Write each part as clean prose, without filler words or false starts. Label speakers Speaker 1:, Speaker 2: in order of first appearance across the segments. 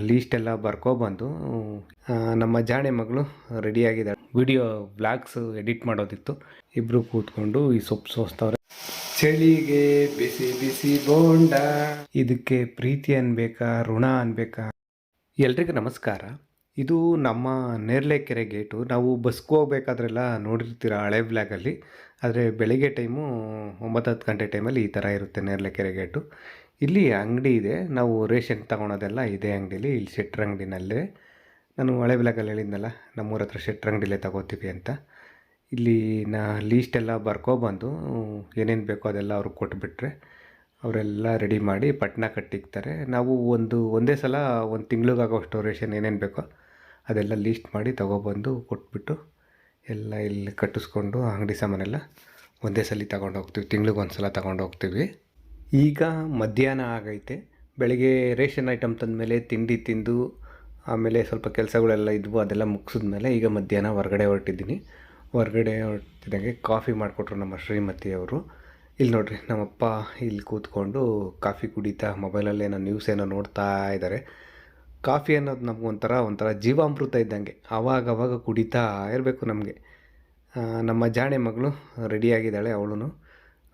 Speaker 1: List ಎಲ್ಲ ಬರ್ಕೊಬಂದು ನಮ್ಮ ಜಾಣೆ ಮಗಳು ರೆಡಿಯಾಗಿದ್ದಾಳೆ. ವಿಡಿಯೋ ವ್ಲಾಗ್ಸ್ ಎಡಿಟ್ ಮಾಡೋದಿತ್ತು. ಇಬ್ಬರು ಕೂತ್ಕೊಂಡು ಈ ಸೊಪ್ಪು ಸೋಸ್ತವ್ರೆ. ಚಳಿಗೆ ಬಿಸಿ ಬಿಸಿ ಬೋಂಡ, ಇದಕ್ಕೆ ಪ್ರೀತಿ ಅನ್ಬೇಕಾ ಋಣ ಅನ್ಬೇಕಾ? ಎಲ್ರಿಗೂ ನಮಸ್ಕಾರ. ಇದು ನಮ್ಮ ನೇರ್ಲೆಕೆರೆ ಗೇಟು. ನಾವು ಬಸ್ಗೆ ಹೋಗ್ಬೇಕಾದ್ರೆಲ್ಲ ನೋಡಿರ್ತೀರ ಹಳೆ ಬ್ಲಾಗಲ್ಲಿ. ಆದರೆ ಬೆಳಿಗ್ಗೆ ಟೈಮು 9-10 ಗಂಟೆ ಟೈಮಲ್ಲಿ ಈ ಥರ ಇರುತ್ತೆ ನೇರ್ಲೆಕೆರೆ ಗೇಟು. ಇಲ್ಲಿ ಅಂಗಡಿ ಇದೆ, ನಾವು ರೇಷನ್ ತೊಗೊಳೋದೆಲ್ಲ ಇದೇ ಅಂಗಡೀಲಿ. ಇಲ್ಲಿ ಶೆಟ್ರ್ ಅಂಗಡಿನಲ್ಲೇ ನಾನು ಹಳೆ ಬ್ಲಾಗಲ್ಲಿ ಹೇಳಿದ್ನಲ್ಲ, ನಮ್ಮೂರ ಹತ್ರ ಶೆಟ್ರ್ ಅಂಗಡಿಲೇ ತಗೋತೀವಿ ಅಂತ. ಇಲ್ಲಿ ಲೀಸ್ಟೆಲ್ಲ ಬರ್ಕೊಬಂದು ಏನೇನು ಬೇಕೋ ಅದೆಲ್ಲ ಅವ್ರಿಗೆ ಕೊಟ್ಬಿಟ್ರೆ ಅವರೆಲ್ಲ ರೆಡಿ ಮಾಡಿ ಪಟ್ಟಣ ಕಟ್ಟಿಕ್ತಾರೆ. ನಾವು ಒಂದೇ ಸಲ ಒಂದು ತಿಂಗಳಿಗಾಗೋಷ್ಟು ರೇಷನ್ ಏನೇನು ಬೇಕೋ ಅದೆಲ್ಲ ಲೀಸ್ಟ್ ಮಾಡಿ ತೊಗೊಬಂದು ಕೊಟ್ಬಿಟ್ಟು ಎಲ್ಲ ಇಲ್ಲಿ ಕಟ್ಟಿಸ್ಕೊಂಡು ಅಂಗಡಿ ಸಾಮಾನೆಲ್ಲ ಒಂದೇ ಸಲ ತಗೊಂಡು ಹೋಗ್ತೀವಿ. ತಿಂಗ್ಳಿಗೆ ಒಂದು ಸಲ ತಗೊಂಡು ಹೋಗ್ತೀವಿ. ಈಗ ಮಧ್ಯಾಹ್ನ ಆಗೈತೆ. ಬೆಳಗ್ಗೆ ರೇಷನ್ ಐಟಮ್ ತಂದಮೇಲೆ ತಿಂಡಿ ತಿಂದು ಆಮೇಲೆ ಸ್ವಲ್ಪ ಕೆಲಸಗಳೆಲ್ಲ ಇದ್ವು, ಅದೆಲ್ಲ ಮುಗಿಸಿದ್ಮೇಲೆ ಈಗ ಮಧ್ಯಾಹ್ನ ಹೊರಗಡೆ ಹೊರಟಿದ್ದೀನಿ. ಹೊರಗಡೆ ಹೊರಟಿದ್ದಾಗೆ ಕಾಫಿ ಮಾಡಿಕೊಟ್ರು ನಮ್ಮ ಶ್ರೀಮತಿ ಅವರು. ಇಲ್ಲಿ ನೋಡಿರಿ, ನಮ್ಮಪ್ಪ ಇಲ್ಲಿ ಕೂತ್ಕೊಂಡು ಕಾಫಿ ಕುಡಿತಾ ಮೊಬೈಲಲ್ಲಿ ಏನೋ ನ್ಯೂಸ್ ಏನೋ ನೋಡ್ತಾ ಇದ್ದಾರೆ. ಕಾಫಿ ಅನ್ನೋದು ನಮಗೊಂಥರ ಜೀವಾಮೃತ ಇದ್ದಂಗೆ, ಆವಾಗವಾಗ ಕುಡಿತಾ ಇರಬೇಕು ನಮಗೆ. ನಮ್ಮ ಜಾಣೆ ಮಗಳು ರೆಡಿಯಾಗಿದ್ದಾಳೆ.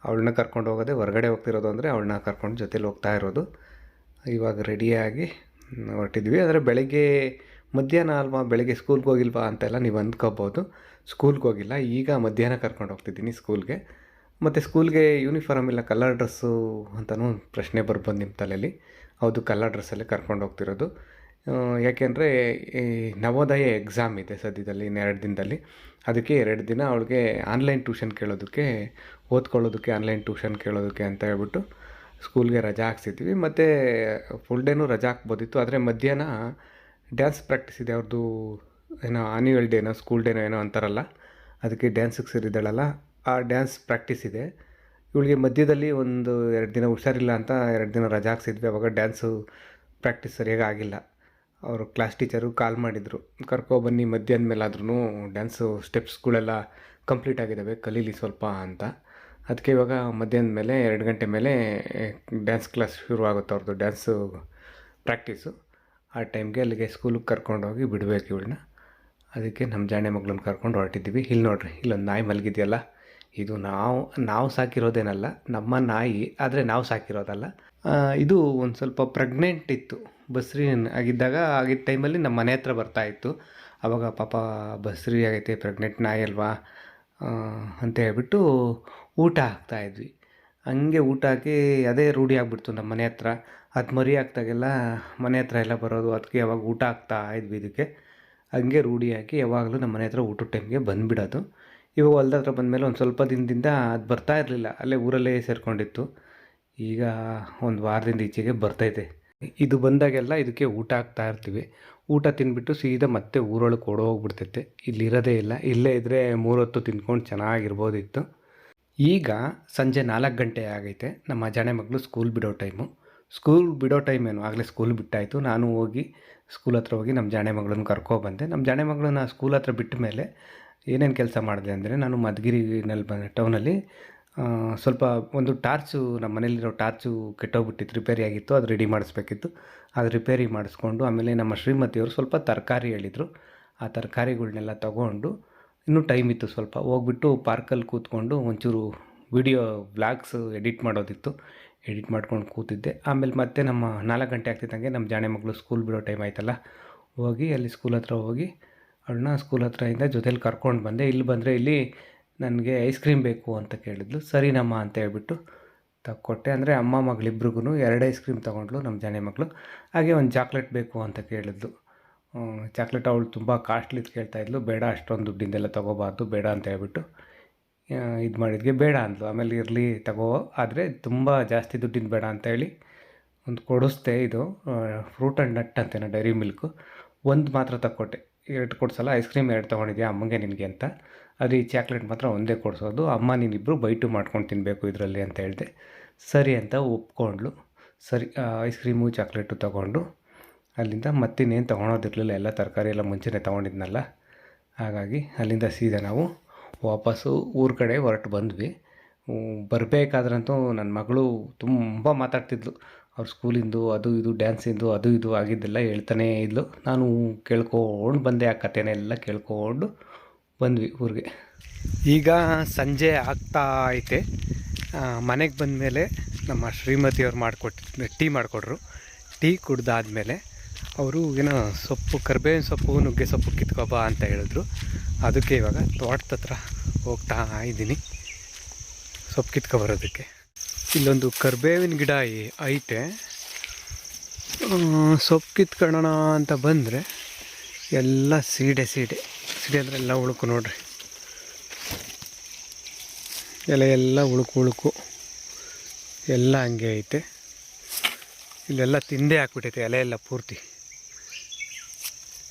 Speaker 1: ಅವಳನ್ನ ಕರ್ಕೊಂಡು ಹೋಗೋದೆ, ಹೊರಗಡೆ ಹೋಗ್ತಿರೋದು ಅಂದರೆ ಅವಳನ್ನ ಕರ್ಕೊಂಡು ಜೊತೇಲಿ ಹೋಗ್ತಾ ಇರೋದು. ಇವಾಗ ರೆಡಿಯಾಗಿ ಹೊರಟಿದ್ವಿ. ಆದರೆ ಬೆಳಗ್ಗೆ ಮಧ್ಯಾಹ್ನ ಅಲ್ವಾ, ಬೆಳಗ್ಗೆ ಸ್ಕೂಲ್ಗೆ ಹೋಗಿಲ್ವಾ ಅಂತೆಲ್ಲ ನೀವು ಅಂದ್ಕೋಬೋದು. ಸ್ಕೂಲ್ಗೆ ಹೋಗಿಲ್ಲ, ಈಗ ಮಧ್ಯಾಹ್ನ ಕರ್ಕೊಂಡು ಹೋಗ್ತಿದ್ದೀನಿ ಸ್ಕೂಲ್ಗೆ. ಮತ್ತು ಸ್ಕೂಲ್ಗೆ ಯೂನಿಫಾರ್ಮ್ ಇಲ್ಲ, ಕಲರ್ ಡ್ರೆಸ್ಸು ಅಂತಲೂ ಪ್ರಶ್ನೆ ಬರ್ಬೋದು ನಿಮ್ಮ ತಲೆಯಲ್ಲಿ. ಹೌದು, ಕಲರ್ ಡ್ರೆಸ್ಸಲ್ಲೇ ಕರ್ಕೊಂಡು ಹೋಗ್ತಿರೋದು. ಯಾಕೆಂದರೆ ಈ ನವೋದಯ ಎಕ್ಸಾಮ್ ಇದೆ ಸದ್ಯದಲ್ಲಿ, ಇನ್ನೆರಡು ದಿನದಲ್ಲಿ. ಅದಕ್ಕೆ 2 ದಿನ ಅವಳಿಗೆ ಆನ್ಲೈನ್ ಟ್ಯೂಷನ್ ಕೇಳೋದಕ್ಕೆ, ಓದ್ಕೊಳ್ಳೋದಕ್ಕೆ ಆನ್ಲೈನ್ ಟ್ಯೂಷನ್ ಕೇಳೋದಕ್ಕೆ ಅಂತ ಹೇಳ್ಬಿಟ್ಟು ಸ್ಕೂಲ್ಗೆ ರಜಾ ಹಾಕ್ಸಿದ್ವಿ. ಮತ್ತು ಫುಲ್ ಡೇನೂ ರಜಾ ಹಾಕ್ಬೋದಿತ್ತು. ಆದರೆ ಮಧ್ಯಾಹ್ನ ಡ್ಯಾನ್ಸ್ ಪ್ರಾಕ್ಟೀಸ್ ಇದೆ ಅವ್ರದ್ದು, ಏನೋ ಆನ್ಯುವಲ್ ಡೇನೋ ಸ್ಕೂಲ್ ಡೇನೋ ಏನೋ ಅಂತಾರಲ್ಲ, ಅದಕ್ಕೆ ಡ್ಯಾನ್ಸಿಗೆ ಸೇರಿದ್ದಾಳಲ್ಲ, ಆ ಡ್ಯಾನ್ಸ್ ಪ್ರಾಕ್ಟೀಸ್ ಇದೆ. ಇವಳಿಗೆ ಮಧ್ಯದಲ್ಲಿ 1-2 ದಿನ ಹುಷಾರಿಲ್ಲ ಅಂತ 2 ದಿನ ರಜಾ ಹಾಕ್ಸಿದ್ವಿ. ಅವಾಗ ಡ್ಯಾನ್ಸು ಪ್ರಾಕ್ಟೀಸ್ ಸರಿಯಾಗಿ ಆಗಿಲ್ಲ. ಅವರು ಕ್ಲಾಸ್ ಟೀಚರು ಕಾಲ್ ಮಾಡಿದರು, ಕರ್ಕೊಬನ್ನಿ ಮಧ್ಯಾಹ್ನ ಮೇಲಾದ್ರೂ ಡ್ಯಾನ್ಸು ಸ್ಟೆಪ್ಸ್ಗಳೆಲ್ಲ ಕಂಪ್ಲೀಟ್ ಆಗಿದ್ದಾವೆ, ಕಲೀಲಿ ಸ್ವಲ್ಪ ಅಂತ. ಅದಕ್ಕೆ ಇವಾಗ ಮಧ್ಯಾಹ್ನದ ಮೇಲೆ 2 ಗಂಟೆ ಮೇಲೆ ಡ್ಯಾನ್ಸ್ ಕ್ಲಾಸ್ ಶುರು ಆಗುತ್ತೆ ಅವ್ರದ್ದು, ಡ್ಯಾನ್ಸು ಪ್ರಾಕ್ಟೀಸು. ಆ ಟೈಮ್ಗೆ ಅಲ್ಲಿಗೆ ಸ್ಕೂಲಿಗೆ ಕರ್ಕೊಂಡೋಗಿ ಬಿಡಬೇಕು ಇವಳನ್ನ. ಅದಕ್ಕೆ ನಮ್ಮ ಜಾಣೆ ಮಗಳನ್ನ ಕರ್ಕೊಂಡು ಹೊರಟಿದ್ದೀವಿ. ಇಲ್ಲಿ ನೋಡಿರಿ, ಇಲ್ಲೊಂದು ನಾಯಿ ಮಲಗಿದೆಯಲ್ಲ, ಇದು ನಾವು ಸಾಕಿರೋದೇನಲ್ಲ, ನಮ್ಮ ನಾಯಿ, ಆದರೆ ನಾವು ಸಾಕಿರೋದಲ್ಲ. ಇದು ಒಂದು ಸ್ವಲ್ಪ ಪ್ರೆಗ್ನೆಂಟ್ ಇತ್ತು. ಬಸ್ರಿ ಆಗಿದ್ದ ಟೈಮಲ್ಲಿ ನಮ್ಮ ಮನೆ ಹತ್ರ ಬರ್ತಾಯಿತ್ತು. ಆವಾಗ ಪಾಪ ಬಸ್ರಿ ಆಗೈತೆ, ಪ್ರೆಗ್ನೆಂಟ್ ನಾಯಿ ಅಲ್ವಾ ಅಂತ ಹೇಳ್ಬಿಟ್ಟು ಊಟ ಹಾಕ್ತಾಯಿದ್ವಿ. ಹಂಗೆ ಊಟ ಹಾಕಿ ಅದೇ ರೂಢಿ ಆಗಿಬಿಡ್ತು ನಮ್ಮ ಮನೆ ಹತ್ರ. ಅದು ಮರಿ ಹಾಕ್ದಾಗೆಲ್ಲ ಮನೆ ಹತ್ರ ಎಲ್ಲ ಬರೋದು, ಅದಕ್ಕೆ ಯಾವಾಗ ಊಟ ಹಾಕ್ತಾಯಿದ್ವಿ ಇದಕ್ಕೆ. ಹಂಗೆ ರೂಢಿ ಹಾಕಿ ಯಾವಾಗಲೂ ನಮ್ಮ ಮನೆ ಹತ್ರ ಊಟದ ಟೈಮ್ಗೆ ಬಂದುಬಿಡೋದು. ಇವಾಗ ಹೊಲ್ದ ಹತ್ರ ಬಂದಮೇಲೆ ಒಂದು ಸ್ವಲ್ಪ ದಿನದಿಂದ ಅದು ಬರ್ತಾ ಇರಲಿಲ್ಲ, ಅಲ್ಲೇ ಊರಲ್ಲೇ ಸೇರಿಕೊಂಡಿತ್ತು. ಈಗ ಒಂದು ವಾರದಿಂದ ಈಚೆಗೆ ಬರ್ತೈತೆ. ಇದು ಬಂದಾಗೆಲ್ಲ ಇದಕ್ಕೆ ಊಟ ಹಾಕ್ತಾ ಇರ್ತೀವಿ. ಊಟ ತಿಂದ್ಬಿಟ್ಟು ಸೀದಾ ಮತ್ತೆ ಊರೊಳಗೆ ಓಡೋಗ್ಬಿಡ್ತೈತೆ. ಇಲ್ಲಿರೋದೇ ಇಲ್ಲ. ಇಲ್ಲೇ ಇದ್ದರೆ 3 ಹೊತ್ತು ತಿಂದ್ಕೊಂಡು ಚೆನ್ನಾಗಿರ್ಬೋದಿತ್ತು. ಈಗ ಸಂಜೆ 4 ಗಂಟೆ ಆಗೈತೆ. ನಮ್ಮ ಜಾಣೆ ಮಗಳು ಸ್ಕೂಲ್ ಬಿಡೋ ಟೈಮು. ಸ್ಕೂಲ್ ಬಿಡೋ ಟೈಮ್ ಏನು, ಆಗಲೇ ಸ್ಕೂಲ್ ಬಿಟ್ಟಾಯಿತು. ನಾನು ಹೋಗಿ ಸ್ಕೂಲ್ ಹತ್ರ ಹೋಗಿ ನಮ್ಮ ಜಾಣೆ ಮಗಳನ್ನ ಕರ್ಕೊಬಂದೆ. ನಮ್ಮ ಜಾಣೆ ಮಗಳನ್ನ ಸ್ಕೂಲ್ ಹತ್ರ ಬಿಟ್ಟ ಮೇಲೆ ಏನೇನು ಕೆಲಸ ಮಾಡಿದೆ ಅಂದರೆ, ನಾನು ಮಧುಗಿರಿನಲ್ಲಿ ಟೌನಲ್ಲಿ ಸ್ವಲ್ಪ ಒಂದು ಟಾರ್ಚು, ನಮ್ಮ ಮನೇಲಿರೋ ಟಾರ್ಚು ಕೆಟ್ಟೋಗ್ಬಿಟ್ಟಿತ್ತು, ರಿಪೇರಿ ಆಗಿತ್ತು, ಅದು ರೆಡಿ ಮಾಡಿಸ್ಬೇಕಿತ್ತು. ಅದು ರಿಪೇರಿ ಮಾಡಿಸ್ಕೊಂಡು ಆಮೇಲೆ ನಮ್ಮ ಶ್ರೀಮತಿಯವರು ಸ್ವಲ್ಪ ತರಕಾರಿ ಹೇಳಿದರು. ಆ ತರಕಾರಿಗಳ್ನೆಲ್ಲ ತೊಗೊಂಡು, ಇನ್ನೂ ಟೈಮ್ ಇತ್ತು ಸ್ವಲ್ಪ, ಹೋಗ್ಬಿಟ್ಟು ಪಾರ್ಕಲ್ಲಿ ಕೂತ್ಕೊಂಡು ಒಂಚೂರು ವಿಡಿಯೋ ವ್ಲಾಗ್ಸ್ ಎಡಿಟ್ ಮಾಡೋದಿತ್ತು. ಎಡಿಟ್ ಮಾಡ್ಕೊಂಡು ಕೂತಿದ್ದೆ. ಆಮೇಲೆ ಮತ್ತೆ ನಮ್ಮ 4 ಗಂಟೆ ಆಗ್ತಿದ್ದಂಗೆ ನಮ್ಮ ಜಾಣೆ ಮಗಳು ಸ್ಕೂಲ್ ಬಿಡೋ ಟೈಮ್ ಆಯ್ತಲ್ಲ, ಹೋಗಿ ಅಲ್ಲಿ ಸ್ಕೂಲ್ ಹತ್ರ ಹೋಗಿ ಅವಳನ್ನ ಸ್ಕೂಲ್ ಹತ್ರದಿಂದ ಜೊತೇಲಿ ಕರ್ಕೊಂಡು ಬಂದೆ. ಇಲ್ಲಿ ಬಂದರೆ ಇಲ್ಲಿ ನನಗೆ ಐಸ್ ಕ್ರೀಮ್ ಬೇಕು ಅಂತ ಕೇಳಿದ್ಲು. ಸರಿನಮ್ಮ ಅಂತ ಹೇಳ್ಬಿಟ್ಟು ತಕ್ಕೊಟ್ಟೆ. ಅಂದರೆ ಅಮ್ಮ ಮಗಳಿಬ್ರಿಗೂ 2 ಐಸ್ ಕ್ರೀಮ್ ತೊಗೊಂಡ್ಲು ನಮ್ಮ ಜಾಣೆ ಮಗಳು. ಹಾಗೆ ಒಂದು ಚಾಕ್ಲೇಟ್ ಬೇಕು ಅಂತ ಕೇಳಿದ್ಲು. ಚಾಕ್ಲೇಟ್ ಅವಳು ತುಂಬ ಕಾಸ್ಟ್ಲಿದು ಕೇಳ್ತಾಯಿದ್ಲು. ಬೇಡ, ಅಷ್ಟೊಂದು ದುಡ್ಡಿಂದೆಲ್ಲ ತೊಗೋಬಾರ್ದು, ಬೇಡ ಅಂತ ಹೇಳ್ಬಿಟ್ಟು ಇದು ಮಾಡಿದ್ವಿ. ಬೇಡ ಅಂದ್ಲು. ಆಮೇಲೆ ಇರಲಿ ತಗೋ, ಆದರೆ ತುಂಬ ಜಾಸ್ತಿ ದುಡ್ಡಿಂದು ಬೇಡ ಅಂತೇಳಿ ಒಂದು ಕೊಡಿಸ್ದೆ. ಇದು ಫ್ರೂಟ್ ಆ್ಯಂಡ್ ನಟ್ ಅಂತೇನೋ ಡೈರಿ ಮಿಲ್ಕು, ಒಂದು ಮಾತ್ರ ತಕ್ಕೊಟ್ಟೆ. 2 ಕೊಡ್ಸಲ್ಲ, ಐಸ್ ಕ್ರೀಮ್ 2 ತೊಗೊಂಡಿದ್ಯಾ ಅಮ್ಮಂಗೆ ನಿನಗೆ ಅಂತ. ಅದು ಈ ಚಾಕ್ಲೇಟ್ ಮಾತ್ರ ಒಂದೇ ಕೊಡಿಸೋದು, ಅಮ್ಮ ನೀನಿಬ್ಬರು ಬೈಟು ಮಾಡ್ಕೊಂಡು ತಿನ್ನಬೇಕು ಇದರಲ್ಲಿ ಅಂತ ಹೇಳಿದೆ. ಸರಿ ಅಂತ ಒಪ್ಕೊಂಡ್ಲು. ಸರಿ, ಐಸ್ ಕ್ರೀಮು ಚಾಕ್ಲೇಟು ತೊಗೊಂಡು ಅಲ್ಲಿಂದ ಮತ್ತಿನ್ನೇನು ತೊಗೊಳೋದಿರಲಿಲ್ಲ, ಎಲ್ಲ ತರಕಾರಿ ಎಲ್ಲ ಮುಂಚೆನೇ ತೊಗೊಂಡಿದ್ನಲ್ಲ. ಹಾಗಾಗಿ ಅಲ್ಲಿಂದ ಸೀದಾ ನಾವು ವಾಪಸ್ಸು ಊರ ಕಡೆ ಹೊರಟು ಬಂದ್ವಿ. ಬರಬೇಕಾದ್ರಂತೂ ನನ್ನ ಮಗಳು ತುಂಬ ಮಾತಾಡ್ತಿದ್ಲು. ಅವ್ರ ಸ್ಕೂಲಿಂದು ಅದು ಇದು ಡ್ಯಾನ್ಸಿಂದು ಅದು ಇದು ಆಗಿದ್ದೆಲ್ಲ ಹೇಳ್ತಾನೇ ಇದ್ಲು. ನಾನು ಕೇಳ್ಕೊಂಡು ಬಂದೆ, ಆ ಕಥೆನೆಲ್ಲ ಕೇಳ್ಕೊಂಡು ಬಂದ್ವಿ ಊರಿಗೆ. ಈಗ ಸಂಜೆ ಆಗ್ತಾ ಐತೆ. ಮನೆಗೆ ಬಂದಮೇಲೆ ನಮ್ಮ ಶ್ರೀಮತಿಯವ್ರು ಟೀ ಮಾಡಿಕೊಟ್ರು. ಟೀ ಕುಡ್ದಾದ್ಮೇಲೆ ಅವರು ಏನೋ ಸೊಪ್ಪು, ಕರಿಬೇವಿನ ಸೊಪ್ಪು, ನುಗ್ಗೆ ಸೊಪ್ಪು ಕಿತ್ಕೊಬಾ ಅಂತ ಹೇಳಿದ್ರು. ಅದಕ್ಕೆ ಇವಾಗ ತೋಟದ ಹತ್ರ ಹೋಗ್ತಾ ಇದ್ದೀನಿ ಸೊಪ್ಪು ಕಿತ್ಕೊಬರೋದಕ್ಕೆ. ಇಲ್ಲೊಂದು ಕರಿಬೇವಿನ ಗಿಡ ಐತೆ. ಸೊಪ್ಪು ಕಿತ್ಕೊಳ್ಳೋಣ ಅಂತ ಬಂದರೆ ಎಲ್ಲ ಸೀಡೆ ಅಂದರೆ ಎಲ್ಲ ಉಳುಕು ನೋಡ್ರಿ. ಎಲೆ ಎಲ್ಲ ಉಳುಕು ಎಲ್ಲ ಹಂಗೆ ಐತೆ. ಇಲ್ಲೆಲ್ಲ ತಿಂದೇ ಹಾಕ್ಬಿಟ್ಟೈತೆ ಎಲೆ ಎಲ್ಲ ಪೂರ್ತಿ.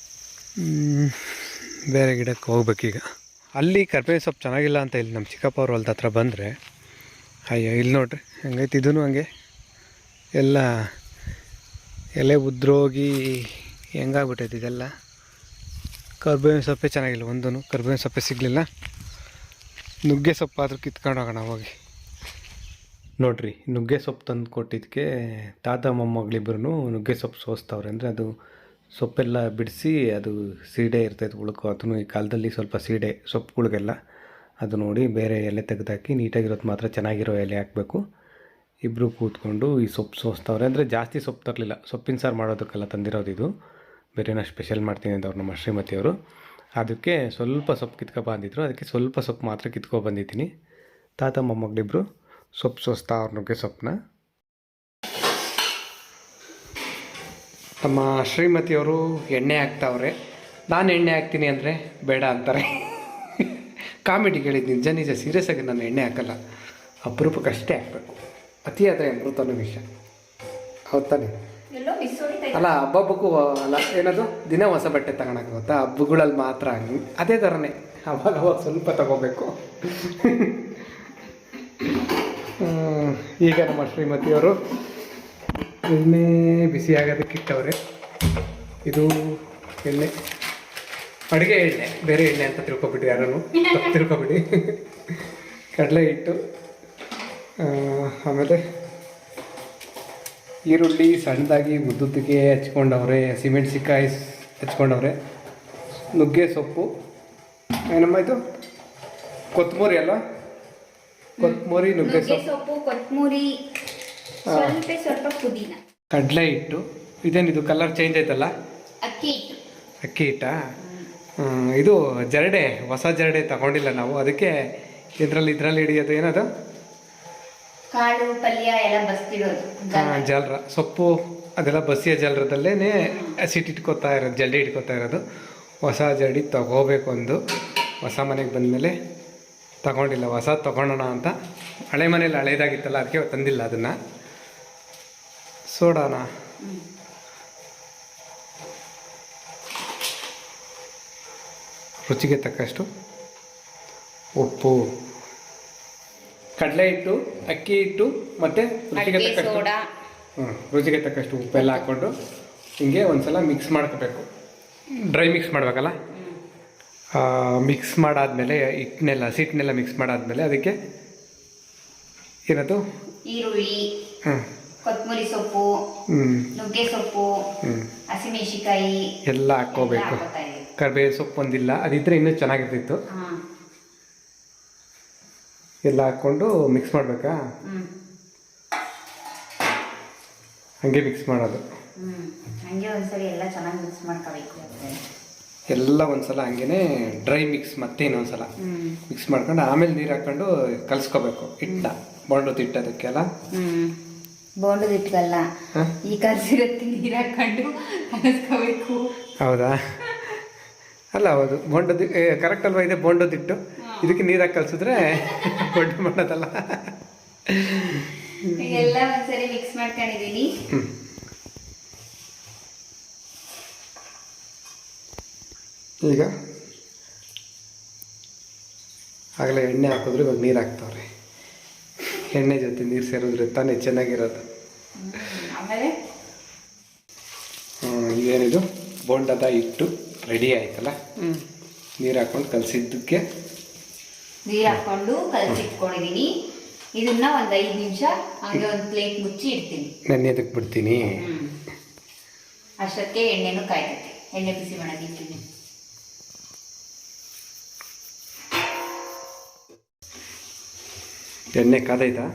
Speaker 1: ಬೇರೆ ಗಿಡಕ್ಕೆ ಹೋಗ್ಬೇಕೀಗ. ಅಲ್ಲಿ ಕರಿಬೇವಿನ ಸೊಪ್ಪು ಚೆನ್ನಾಗಿಲ್ಲ ಅಂತ ಇಲ್ಲಿ ನಮ್ಮ ಚಿಕ್ಕಪ್ಪ ಅವ್ರ ಹೊಲ್ದ ಹತ್ರ ಬಂದರೆ, ಅಯ್ಯೋ ಇಲ್ಲಿ ನೋಡ್ರಿ ಹಂಗೈತೆ. ಇದೂ ಹಂಗೆ ಎಲ್ಲ ಎಲೆ ಉದ್ರೋಗಿ ಹೆಂಗಾಗ್ಬಿಟ್ಟೈತೆ ಇದೆಲ್ಲ. ಕರಿಬೇವಿನ ಸೊಪ್ಪೆ ಚೆನ್ನಾಗಿಲ್ಲ, ಒಂದೂ ಕರಿಬೇವಿನ ಸೊಪ್ಪೆ ಸಿಗಲಿಲ್ಲ. ನುಗ್ಗೆ ಸೊಪ್ಪು ಆದರೂ ಕಿತ್ಕೊಂಡು ಹೋಗೋಣ ಹೋಗಿ. ನೋಡಿರಿ, ನುಗ್ಗೆ ಸೊಪ್ಪು ತಂದು ಕೊಟ್ಟಿದ್ದಕ್ಕೆ ತಾತ ಮೊಮ್ಮಗಳಿಬ್ಬರೂ ನುಗ್ಗೆ ಸೊಪ್ಪು ಸೋಸ್ತವ್ರೆ. ಅಂದರೆ ಅದು ಸೊಪ್ಪೆಲ್ಲ ಬಿಡಿಸಿ ಅದು ಸೀಡೆ ಇರ್ತೈತೆ ಉಳುಕು. ಅದನ್ನು ಈ ಕಾಲದಲ್ಲಿ ಸ್ವಲ್ಪ ಸೀಡೆ ಸೊಪ್ಪುಗಳಿಗೆಲ್ಲ ಅದು ನೋಡಿ ಬೇರೆ ಎಲೆ ತೆಗೆದಾಕಿ ನೀಟಾಗಿರೋದು ಮಾತ್ರ ಚೆನ್ನಾಗಿರೋ ಎಲೆ ಹಾಕಬೇಕು. ಇಬ್ಬರು ಕೂತ್ಕೊಂಡು ಈ ಸೊಪ್ಪು ಸೋಸ್ತವ್ರೆ. ಅಂದರೆ ಜಾಸ್ತಿ ಸೊಪ್ಪು ತರಲಿಲ್ಲ, ಸೊಪ್ಪಿನ ಸಾರು ಮಾಡೋದಕ್ಕೆಲ್ಲ ತಂದಿರೋದು ಇದು. ಬೇರೆನೋ ಸ್ಪೆಷಲ್ ಮಾಡ್ತೀನಿ ಅಂದವ್ರು ನಮ್ಮ ಶ್ರೀಮತಿಯವರು. ಅದಕ್ಕೆ ಸ್ವಲ್ಪ ಸೊಪ್ಪು ಕಿತ್ಕೊಬಂದಿದ್ರು, ಅದಕ್ಕೆ ಸ್ವಲ್ಪ ಸೊಪ್ಪು ಮಾತ್ರ ಕಿತ್ಕೊಬಂದಿದ್ದೀನಿ. ತಾತ ಮೊಮ್ಮಗಳಿಬ್ಬರು ಸೊಪ್ಪು ಸೋಸ್ತಾ ಅವ್ರ ನುಗ್ಗೆ ಸೊಪ್ಪನ್ನ. ನಮ್ಮ ಶ್ರೀಮತಿಯವರು ಎಣ್ಣೆ ಹಾಕ್ತಾವ್ರೆ. ನಾನು ಎಣ್ಣೆ ಹಾಕ್ತೀನಿ ಅಂದರೆ ಬೇಡ ಅಂತಾರೆ. ಕಾಮಿಡಿ ಕೇಳಿದ್ದು ನಿಜ ಸೀರಿಯಸ್ ಆಗಿ ನಾನು ಎಣ್ಣೆ ಹಾಕಲ್ಲ, ಅಪರೂಪಕ್ಕಷ್ಟೇ ಹಾಕಬೇಕು. ಅತಿಯಾದರೆ ಅಮೃತನೂ ವಿಷ, ಹೌದು ತಾನೆ? ಅಲ್ಲ, ಹಬ್ಬಕ್ಕೂ ಅಲ್ಲ, ಏನದು ದಿನ ಹೊಸ ಬಟ್ಟೆ ತಗೊಳಕ್ಕೆ ಗೊತ್ತಾ, ಹಬ್ಬಗಳಲ್ಲಿ ಮಾತ್ರ ಹಂಗೆ. ಅದೇ ಥರನೇ ಅವಾಗ ಸ್ವಲ್ಪ ತಗೋಬೇಕು. ಈಗ ನಮ್ಮ ಶ್ರೀಮತಿಯವರು ಎಣ್ಣೆ ಬಿಸಿ ಆಗೋದಕ್ಕೆ ಇಟ್ಟವ್ರೆ. ಇದು ಎಣ್ಣೆ ಅಡುಗೆ ಎಣ್ಣೆ, ಬೇರೆ ಎಣ್ಣೆ ಅಂತ ತಿಳ್ಕೊಬಿಟ್ಟು ಯಾರನ್ನು ತಿಳ್ಕೊಬಿಡಿ. ಕಡಲೆ ಹಿಟ್ಟು, ಆಮೇಲೆ ಈರುಳ್ಳಿ ಸಣ್ಣದಾಗಿ ಉದ್ದುತ್ತಿಗೆ ಹಚ್ಕೊಂಡವ್ರೆ, ಹಸಿಮೆಣ್ಸಿಕಾಯಿ ಹಚ್ಕೊಂಡವ್ರೆ, ನುಗ್ಗೆ ಸೊಪ್ಪು, ಏನಮ್ಮ ಇದು ಕೊತ್ತಂಬರಿ ಅಲ್ಲ, ಕೊತ್ತಂಬರಿ, ನುಗ್ಗೆ ಸೊಪ್ಪು, ಕೊತ್ತಂಬರಿ, ಸ್ವಲ್ಪ ಪುದೀನ, ಕಡಲೆ ಹಿಟ್ಟು. ಇದೇನಿದು ಕಲರ್ ಚೇಂಜ್ ಆಯ್ತಲ್ಲ? ಅಕ್ಕಿ ಹಿಟ್ಟಾ? ಇದು ಜರಡೆ, ಹೊಸ ಜರಡೆ ತಗೊಂಡಿಲ್ಲ ನಾವು, ಅದಕ್ಕೆ ಇದರಲ್ಲಿ ಹಿಡಿಯೋದು ಏನದು,
Speaker 2: ಕಾಳು ಪಲ್ಯ ಎಲ್ಲ ಬಸ್ತಿರೋದು,
Speaker 1: ಜಾಲರ ಸೊಪ್ಪು ಅದೆಲ್ಲ ಬಸಿಯ ಜಾಲರದಲ್ಲೇ ಹಸಿಟ್ಟು ಜಲ್ಡಿ ಇಟ್ಕೋತಾ ಇರೋದು. ಹೊಸ ಜರಡಿ ತಗೋಬೇಕು. ಒಂದು ಹೊಸ ಮನೆಗೆ ಬಂದಮೇಲೆ ತಗೊಂಡಿಲ್ಲ, ಹೊಸ ತಗೊಳ್ಳೋಣ ಅಂತ. ಹಳೆ ಮನೇಲಿ ಹಳೇದಾಗಿತ್ತಲ್ಲ, ಅದಕ್ಕೆ ತಂದಿಲ್ಲ ಅದನ್ನು. ಸೋಡಾನ, ರುಚಿಗೆ ತಕ್ಕಷ್ಟು ಉಪ್ಪು, ಕಡಲೆ ಹಿಟ್ಟು, ಅಕ್ಕಿ ಹಿಟ್ಟು ಮತ್ತು ರುಚಿಗೆ ತಕ್ಕಷ್ಟು ಉಪ್ಪೆಲ್ಲ ಹಾಕ್ಕೊಂಡು ಹಿಂಗೆ ಒಂದ್ಸಲ ಮಿಕ್ಸ್ ಮಾಡ್ಕೋಬೇಕು. ಡ್ರೈ ಮಿಕ್ಸ್ ಮಾಡಬೇಕಲ್ಲ. ಮಿಕ್ಸ್ ಮಾಡಾದ್ಮೇಲೆ ಹಸಿಟ್ಟನ್ನೆಲ್ಲ ಮಿಕ್ಸ್ ಮಾಡಾದ್ಮೇಲೆ ಅದಕ್ಕೆ ಏನದು,
Speaker 2: ಈರುಳ್ಳಿ, ಕೊತ್ತಂಬರಿ ಸೊಪ್ಪು, ನುಗ್ಗೆ ಸೊಪ್ಪು, ಹಸಿಮೆಣಸಿಕಾಯಿ
Speaker 1: ಎಲ್ಲ ಹಾಕ್ಕೋಬೇಕು. ಕರಿಬೇವು ಸೊಪ್ಪು ಒಂದಿಲ್ಲ, ಅದಿದ್ರೆ ಇನ್ನೂ ಚೆನ್ನಾಗಿರ್ತಿತ್ತು. ಎಲ್ಲ ಹಾಕ್ಕೊಂಡು ಮಿಕ್ಸ್ ಮಾಡಬೇಕಾ? ಹಂಗೆ ಮಿಕ್ಸ್ ಮಾಡೋದು.
Speaker 2: ಹಂಗೆ ಒಂದ್ಸಲ ಎಲ್ಲ ಚೆನ್ನಾಗಿ ಮಿಕ್ಸ್ ಮಾಡ್ಕೋಬೇಕು.
Speaker 1: ಎಲ್ಲ ಒಂದ್ಸಲ ಹಂಗೇನೆ ಡ್ರೈ ಮಿಕ್ಸ್, ಮತ್ತೆ ಇನ್ನೊಂದ್ಸಲ ಮಿಕ್ಸ್ ಮಾಡ್ಕೊಂಡು ಆಮೇಲೆ ನೀರು ಹಾಕೊಂಡು ಕಲಿಸ್ಕೋಬೇಕು. ಹಿಟ್ಟ ಬೋಂಡದ ಹಿಟ್ಟು ಅದಕ್ಕೆಲ್ಲ.
Speaker 2: ಬೋಂಡದ ಹಿಟ್ಟಲ್ಲ, ಈ ಕಲಸಿರತ್ತಿ ನೀರು ಹಾಕೊಂಡು ಕಲಿಸ್ಕೋಬೇಕು.
Speaker 1: ಹೌದಾ? ಅಲ್ಲ, ಹೌದು, ಬೋಂಡದ ಕರೆಕ್ಟ್ ಅಲ್ವಾ? ಇದೆ ಬೋಂಡದ ಹಿಟ್ಟು, ಇದಕ್ಕೆ ನೀರಾಗಿ ಕಲಿಸಿದ್ರೆ ಬೋಂಡ ಮಾಡೋದಲ್ಲ.
Speaker 2: ಎಲ್ಲ ಒಂದ್ಸರಿ ಮಿಕ್ಸ್ ಮಾಡ್ಕೊಂಡಿದ್ದೀನಿ.
Speaker 1: ಈಗ ಆಗಲೇ ಎಣ್ಣೆ ಹಾಕಿದ್ರೆ ಇವಾಗ ನೀರು ಹಾಕ್ತಾವ್ರೆ. ಎಣ್ಣೆ ಜೊತೆ ನೀರು ಸೇರಿದ್ರೆ ತಾನೇ ಚೆನ್ನಾಗಿರೋದು. ಇದೇನಿದು ಬೋಂಡದ ಹಿಟ್ಟು ರೆಡಿ ಆಯ್ತಲ್ಲ. ನೀರು ಹಾಕೊಂಡು ಕಲಸಿದ್ದಕ್ಕೆ
Speaker 2: ನೀರು ಹಾಕೊಂಡು ಕಲಸಿಟ್ಕೊಂಡಿದ್ದೀನಿ. ಇದನ್ನ ಒಂದು 5 ನಿಮಿಷ ಹಂಗೆ ಒಂದು ಪ್ಲೇಟ್ ಮುಚ್ಚಿ ಇಡ್ತೀನಿ.
Speaker 1: ನೆನೆಯೋದಕ್ಕೆ ಬಿಡ್ತೀನಿ.
Speaker 2: ಅಷ್ಟಕ್ಕೆ ಎಣ್ಣೆನೂ ಕಾಯ್ತೈತೆ. ಎಣ್ಣೆ ಬಿಸಿ ಮಾಡೋದು ಇಡ್ತೀನಿ.
Speaker 1: ಎಣ್ಣೆ ಕಾದೈತಾ?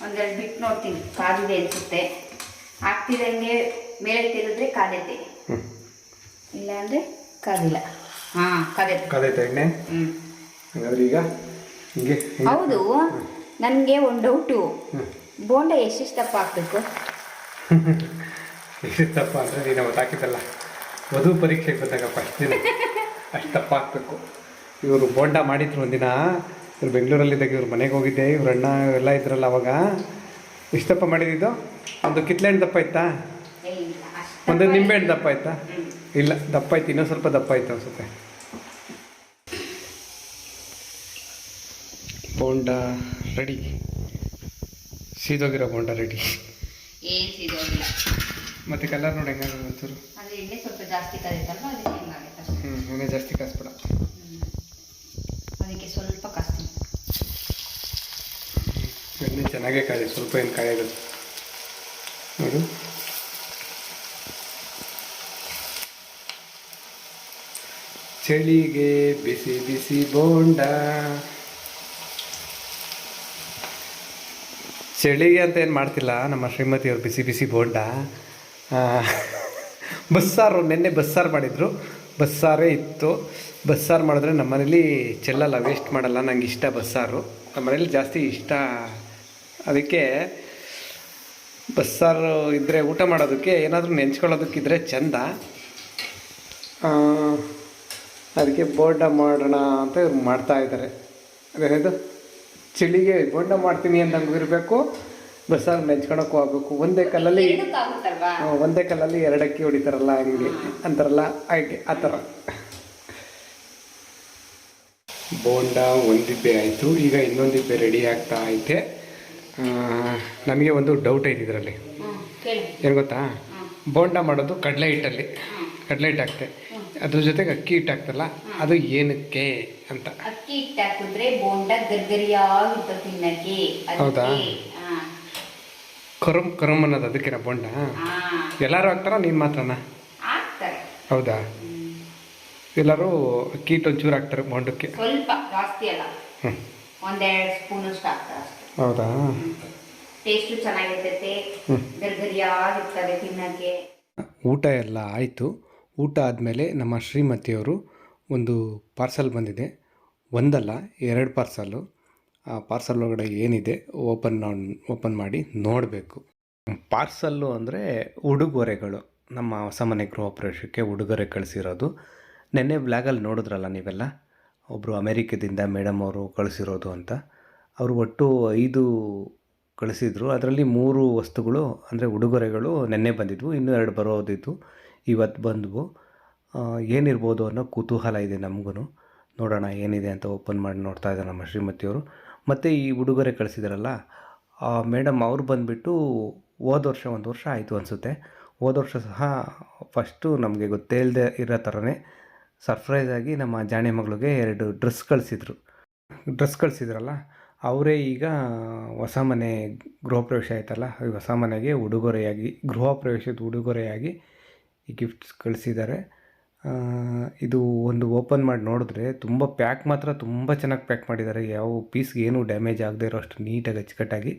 Speaker 2: ಒಂದೆರಡು ಬಿಟ್ಟು ನೋಡ್ತೀನಿ, ಕಾದಿದೆ ಅನಿಸುತ್ತೆ. ಹಾಕ್ತಿದಂಗೆ ಮೇಲೆ ತೆಗೆದ್ರೆ ಕಾದೈತೆ, ಇಲ್ಲ ಅಂದರೆ ಕಾದಿಲ್ಲ. ಹಾಂ,
Speaker 1: ಕಾದೈತಾ ಎಣ್ಣೆ? ಹಾಗಾದ್ರೆ ಈಗ ಹಿಂಗೆ.
Speaker 2: ಹೌದು, ನನಗೆ ಒಂದು ಡೌಟು. ಬೋಂಡ ಎಷ್ಟೆಷ್ಟು ದಪ್ಪ ಹಾಕ್ಬೇಕು?
Speaker 1: ಎಷ್ಟು ದಪ್ಪ ಅಂದರೆ ನೀನು ಅವತ್ತು ಹಾಕಿದ್ದಲ್ಲ ವಧು ಪರೀಕ್ಷೆಗೆ ಬಂದಾಗ ಫಸ್ಟ್ ದಿನ ಅಷ್ಟು ದಪ್ಪ ಹಾಕ್ಬೇಕು. ಇವರು ಬೋಂಡ ಮಾಡಿದ್ರು ಒಂದಿನ. ಇವ್ರು ಬೆಂಗಳೂರಲ್ಲಿದ್ದಾಗ ಇವ್ರ ಮನೆಗೆ ಹೋಗಿದ್ದೆ, ಇವ್ರ ಅಣ್ಣ ಎಲ್ಲ ಇದ್ರಲ್ಲ ಅವಾಗ. ಎಷ್ಟು ದಪ್ಪ ಮಾಡಿದ್ದು? ಒಂದು ಕಿತ್ಲೆಹಣ್ಣು ದಪ್ಪ ಆಯ್ತಾ? ಒಂದು ನಿಂಬೆಹಣ್ಣು ದಪ್ಪ ಆಯ್ತಾ? ಇಲ್ಲ, ದಪ್ಪ ಆಯ್ತು. ಇನ್ನೂ ಸ್ವಲ್ಪ ದಪ್ಪ ಆಯ್ತು ಅನ್ಸುತ್ತೆ. ಬೋಂಡ ರೆಡಿ. ಸೀದೋಗಿರೋ ಬೋಂಡ ರೆಡಿ.
Speaker 2: ಏನು ಸಿಗೋದಿಲ್ಲ.
Speaker 1: ಮತ್ತೆ ಕಲರ್ ನೋಡಿ ಹೆಂಗಾಗ ಒಂಚೂರು.
Speaker 2: ಅಂದರೆ ಎಣ್ಣೆ ಸ್ವಲ್ಪ ಜಾಸ್ತಿ ಕಾದೈತಲ್ವ, ಅದಕ್ಕೆ ಹೆಂಗಾಗುತ್ತೆ.
Speaker 1: ಎಣ್ಣೆ ಜಾಸ್ತಿ ಕಾಸ್ಬೇಡ.
Speaker 2: ಅದಕ್ಕೆ ಸ್ವಲ್ಪ ಕಾಸ್ತೀನಿ.
Speaker 1: ಎಣ್ಣೆ ಚೆನ್ನಾಗೇ ಕಾಯಿ, ಸ್ವಲ್ಪ ಏನು ಕಾಯೋದು ನೋಡು. ಚಳಿಗೆ ಬಿಸಿ ಬಿಸಿ ಬೋಂಡ. ಚಳಿಗೆ ಅಂತ ಏನು ಮಾಡ್ತಿಲ್ಲ ನಮ್ಮ ಶ್ರೀಮತಿಯವ್ರು. ಬಿಸಿ ಬಿಸಿ ಬೋಂಡ, ಬಸ್ಸಾರು. ನೆನ್ನೆ ಬಸ್ಸಾರು ಮಾಡಿದರು. ಬಸ್ಸಾರೇ ಇತ್ತು. ಬಸ್ಸಾರು ಮಾಡಿದ್ರೆ ನಮ್ಮ ಮನೇಲಿ ಚೆಲ್ಲಲ್ಲ, ವೇಸ್ಟ್ ಮಾಡಲ್ಲ. ನಂಗೆ ಇಷ್ಟ ಬಸ್ಸಾರು, ನಮ್ಮ ಮನೇಲಿ ಜಾಸ್ತಿ ಇಷ್ಟ. ಅದಕ್ಕೆ ಬಸ್ಸಾರು ಇದ್ದರೆ ಊಟ ಮಾಡೋದಕ್ಕೆ ಏನಾದರೂ ನೆಂಚ್ಕೊಳ್ಳೋದಕ್ಕಿದ್ರೆ ಚೆಂದ. ಅದಕ್ಕೆ ಬೋಂಡ ಮಾಡೋಣ ಅಂತ ಇವ್ರು ಮಾಡ್ತಾಯಿದ್ದಾರೆ. ಅದೇನಿದು ಚಳಿಗೆ ಬೋಂಡ ಮಾಡ್ತೀನಿ ಅಂದಂಗೆ ಇರಬೇಕು, ಬಸ್ಸಾರು ನೆಂಚ್ಕೊಳಕ್ಕೂ ಆಗಬೇಕು. ಒಂದೇ ಕಲ್ಲಲ್ಲಿ ಎರಡಕ್ಕಿ ಹೊಡಿತಾರಲ್ಲ, ಹಂಗೆ ಅಂತಾರಲ್ಲ, ಹಾಗೆ ಆ ಥರ. ಬೋಂಡ ಒಂದಿಬ್ಬೆ ಆಯಿತು. ಈಗ ಇನ್ನೊಂದಿಬ್ಬೆ ರೆಡಿ ಆಗ್ತಾ ಐತೆ. ನಮಗೆ ಒಂದು ಡೌಟ್ ಐತೆ ಇದರಲ್ಲಿ. ಏನು ಗೊತ್ತಾ? ಬೋಂಡ ಮಾಡೋದು ಕಡಲೆ ಹಿಟ್ಟಲ್ಲಿ. ಕಡಲೆ ಹಿಟ್ಟು ಹಾಕ್ತೆ, ಅದ್ರ ಜೊತೆಗೆ ಅಕ್ಕಿ ಹಿಟ್ಟು ಹಾಕ್ತಲ್ಲ, ಅದು ಏನಕ್ಕೆ ಅಂತ.
Speaker 2: ಅಕ್ಕಿ ಹಿಟ್ಟು ಹಾಕಿದ್ರೆ ಬೋಂಡ ಗರ್ಗರಿಯಾಗಿರ್ತದೆ ತಿನ್ನಕ್ಕೆ.
Speaker 1: ಹೌದಾ? ಕರುಮ್ ಕರುಮ್ ಅನ್ನೋದು ಅದಕ್ಕೆನ ಬೋಂಡ? ಎಲ್ಲರೂ ಹಾಕ್ತಾರ, ನೀನು ಮಾತ್ರನಾ? ಹೌದಾ? ಎಲ್ಲರೂ ಅಕ್ಕಿ ಹಿಟ್ಟು ಒಂಚೂರು ಹಾಕ್ತಾರೆ ಬೋಂಡಕ್ಕೆ,
Speaker 2: ಸ್ವಲ್ಪ ಜಾಸ್ತಿ ಅಲ್ಲ, ಒಂದೆರಡು ಸ್ಪೂನ್ ಅಷ್ಟು ಹಾಕ್ತಾರೆ ಅಷ್ಟೇ.
Speaker 1: ಹೌದಾ?
Speaker 2: ಟೇಸ್ಟು ಚೆನ್ನಾಗಿರ್ತೈತೆ, ಗರ್ಗರಿಯಾಗಿರ್ತದೆ ತಿನ್ನಕ್ಕೆ.
Speaker 1: ಊಟ ಎಲ್ಲ ಆಯಿತು. ಊಟ ಆದಮೇಲೆ ನಮ್ಮ ಶ್ರೀಮತಿಯವರು ಒಂದು ಪಾರ್ಸಲ್ ಬಂದಿದೆ. ಒಂದಲ್ಲ, 2 ಪಾರ್ಸಲ್ಲು. ಆ ಪಾರ್ಸಲ್ ಒಳಗಡೆ ಏನಿದೆ ಓಪನ್ ಮಾಡಿ ನೋಡಬೇಕು. ಪಾರ್ಸಲ್ಲು ಅಂದರೆ ಉಡುಗೊರೆಗಳು. ನಮ್ಮ ಹೊಸ ಮನೆ ಗೃಹ ಪ್ರವೇಶಕ್ಕೆ ಉಡುಗೊರೆ ಕಳಿಸಿರೋದು. ನೆನ್ನೆ ಬ್ಲಾಗಲ್ಲಿ ನೋಡಿದ್ರಲ್ಲ ನೀವೆಲ್ಲ, ಒಬ್ಬರು ಅಮೇರಿಕದಿಂದ ಮೇಡಮ್ ಅವರು ಕಳಿಸಿರೋದು ಅಂತ. ಅವರು ಒಟ್ಟು 5 ಕಳಿಸಿದ್ರು. ಅದರಲ್ಲಿ 3 ವಸ್ತುಗಳು ಅಂದರೆ ಉಡುಗೊರೆಗಳು ನೆನ್ನೆ ಬಂದಿದ್ವು, ಇನ್ನೂ 2 ಬರೋದಿತ್ತು, ಇವತ್ತು ಬಂದವು. ಏನಿರ್ಬೋದು ಅನ್ನೋ ಕುತೂಹಲ ಇದೆ ನಮಗೂ. ನೋಡೋಣ ಏನಿದೆ ಅಂತ ಓಪನ್ ಮಾಡಿ ನೋಡ್ತಾ ಇದ್ದಾರೆ ನಮ್ಮ ಶ್ರೀಮತಿಯವರು. ಮತ್ತು ಈ ಉಡುಗೊರೆ ಕಳಿಸಿದಾರಲ್ಲ ಮೇಡಮ್, ಅವ್ರು ಬಂದುಬಿಟ್ಟು ಹೋದ ವರ್ಷ 1 ವರ್ಷ ಆಯಿತು ಅನಿಸುತ್ತೆ. ಹೋದ ವರ್ಷ ಸಹ ಫಸ್ಟು ನಮಗೆ ಗೊತ್ತೇ ಇಲ್ಲದೆ ಇರೋ ಥರನೇ ಸರ್ಪ್ರೈಸಾಗಿ ನಮ್ಮ ಜಾಣೆ ಮಗಳಿಗೆ 2 ಡ್ರೆಸ್ ಕಳಿಸಿದ್ರಲ್ಲ, ಅವರೇ ಈಗ ಹೊಸ ಮನೆ ಗೃಹ ಪ್ರವೇಶ ಆಯ್ತಲ್ಲ, ಈ ಹೊಸ ಮನೆಗೆ ಉಡುಗೊರೆಯಾಗಿ, ಗೃಹ ಪ್ರವೇಶದ ಉಡುಗೊರೆಯಾಗಿ ಈ ಗಿಫ್ಟ್ಸ್ ಕಳಿಸಿದ್ದಾರೆ. ಇದು ಒಂದು ಓಪನ್ ಮಾಡಿ ನೋಡಿದ್ರೆ ತುಂಬ ಮಾತ್ರ ತುಂಬ ಚೆನ್ನಾಗಿ ಪ್ಯಾಕ್ ಮಾಡಿದ್ದಾರೆ. ಯಾವ ಪೀಸ್ಗೆ ಏನೂ ಡ್ಯಾಮೇಜ್ ಆಗದೆ ಇರೋ ಅಷ್ಟು ನೀಟಾಗಿ ಅಚ್ಚುಕಟ್ಟಾಗಿ.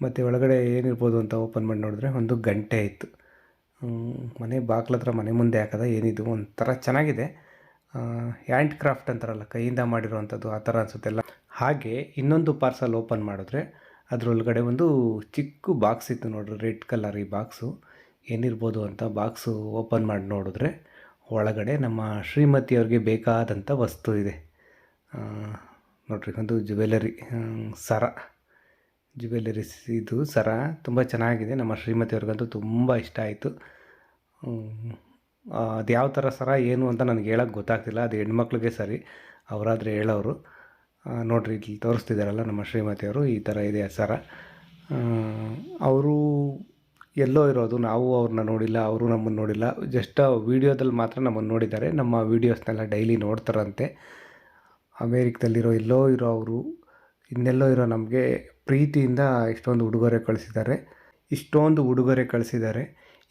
Speaker 1: ಮತ್ತು ಒಳಗಡೆ ಏನಿರ್ಬೋದು ಅಂತ ಓಪನ್ ಮಾಡಿ ನೋಡಿದ್ರೆ ಒಂದು ಗಂಟೆ ಇತ್ತು. ಮನೆ ಬಾಗ್ಲತ್ರ ಮನೆ ಮುಂದೆ ಹಾಕೋದ ಏನಿದು, ಒಂಥರ ಚೆನ್ನಾಗಿದೆ. ಹ್ಯಾಂಡ್ ಕ್ರಾಫ್ಟ್ ಅಂತಾರಲ್ಲ, ಕೈಯಿಂದ ಮಾಡಿರೋವಂಥದ್ದು ಆ ಥರ ಅನಿಸುತ್ತೆಲ್ಲ. ಹಾಗೆ ಇನ್ನೊಂದು ಪಾರ್ಸಲ್ ಓಪನ್ ಮಾಡಿದ್ರೆ ಅದರೊಳಗಡೆ ಒಂದು ಚಿಕ್ಕ ಬಾಕ್ಸ್ ಇತ್ತು ನೋಡ್ರಿ, ರೆಡ್ ಕಲರ್. ಈ ಬಾಕ್ಸು ಏನಿರ್ಬೋದು ಅಂತ ಬಾಕ್ಸು ಓಪನ್ ಮಾಡಿ ನೋಡಿದ್ರೆ ಒಳಗಡೆ ನಮ್ಮ ಶ್ರೀಮತಿಯವ್ರಿಗೆ ಬೇಕಾದಂಥ ವಸ್ತು ಇದೆ ನೋಡ್ರಿ. ಒಂದು ಜ್ಯುವೆಲರೀಸ್ ಇದು ಸರ ತುಂಬ ಚೆನ್ನಾಗಿದೆ. ನಮ್ಮ ಶ್ರೀಮತಿಯವ್ರಿಗಂತೂ ತುಂಬ ಇಷ್ಟ ಆಯಿತು. ಅದು ಯಾವ ಥರ ಸರ ಏನು ಅಂತ ನನಗೆ ಹೇಳೋಕ್ಕೆ ಗೊತ್ತಾಗ್ತಿಲ್ಲ, ಅದು ಹೆಣ್ಮಕ್ಳಿಗೆ ಸರಿ, ಅವರಾದರೆ ಹೇಳೋರು. ನೋಡ್ರಿ, ಇಲ್ಲಿ ತೋರಿಸ್ತಿದ್ದಾರಲ್ಲ ನಮ್ಮ ಶ್ರೀಮತಿಯವರು, ಈ ಥರ ಇದೆ ಆ ಸರ. ಅವರು ಎಲ್ಲೋ ಇರೋದು, ನಾವು ಅವ್ರನ್ನ ನೋಡಿಲ್ಲ, ಅವರು ನಮ್ಮನ್ನು ನೋಡಿಲ್ಲ. ಜಸ್ಟ್ ವೀಡಿಯೋದಲ್ಲಿ ಮಾತ್ರ ನಮ್ಮನ್ನು ನೋಡಿದ್ದಾರೆ. ನಮ್ಮ ವೀಡಿಯೋಸ್ನೆಲ್ಲ ಡೈಲಿ ನೋಡ್ತಾರಂತೆ. ಅಮೇರಿಕದಲ್ಲಿರೋ ಎಲ್ಲೋ ಇರೋ ಅವರು ಇನ್ನೆಲ್ಲೋ ಇರೋ ನಮಗೆ ಪ್ರೀತಿಯಿಂದ ಇಷ್ಟೊಂದು ಉಡುಗೊರೆ ಕಳಿಸಿದ್ದಾರೆ. ಇಷ್ಟೊಂದು ಉಡುಗೊರೆ ಕಳಿಸಿದ್ದಾರೆ.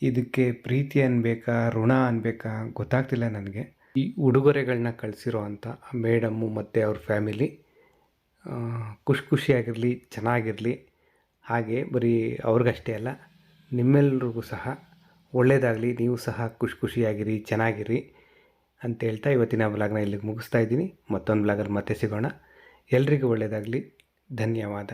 Speaker 1: ಇದಕ್ಕೆ ಪ್ರೀತಿ ಅನ್ಬೇಕಾ ಋಣ ಅನ್ಬೇಕಾ ಗೊತ್ತಾಗ್ತಿಲ್ಲ ನನಗೆ. ಈ ಉಡುಗೊರೆಗಳನ್ನ ಕಳಿಸಿರೋ ಅಂಥ ಮೇಡಮ್ಮು ಮತ್ತು ಅವ್ರ ಫ್ಯಾಮಿಲಿ ಖುಷಿಯಾಗಿರಲಿ, ಚೆನ್ನಾಗಿರಲಿ. ಹಾಗೆ ಬರೀ ಅವ್ರಿಗಷ್ಟೇ ಅಲ್ಲ, ನಿಮ್ಮೆಲ್ರಿಗೂ ಸಹ ಒಳ್ಳೆಯದಾಗಲಿ. ನೀವು ಸಹ ಖುಷಿಯಾಗಿರಿ, ಚೆನ್ನಾಗಿರಿ ಅಂತ ಹೇಳ್ತಾ ಇವತ್ತಿನ ವ್ಲಾಗ್ನ ಇಲ್ಲಿಗೆ ಮುಗಿಸ್ತಾ ಇದ್ದೀನಿ. ಮತ್ತೊಂದು ವ್ಲಾಗಲ್ಲಿ ಮತ್ತೆ ಸಿಗೋಣ. ಎಲ್ರಿಗೂ ಒಳ್ಳೆಯದಾಗಲಿ. ಧನ್ಯವಾದ.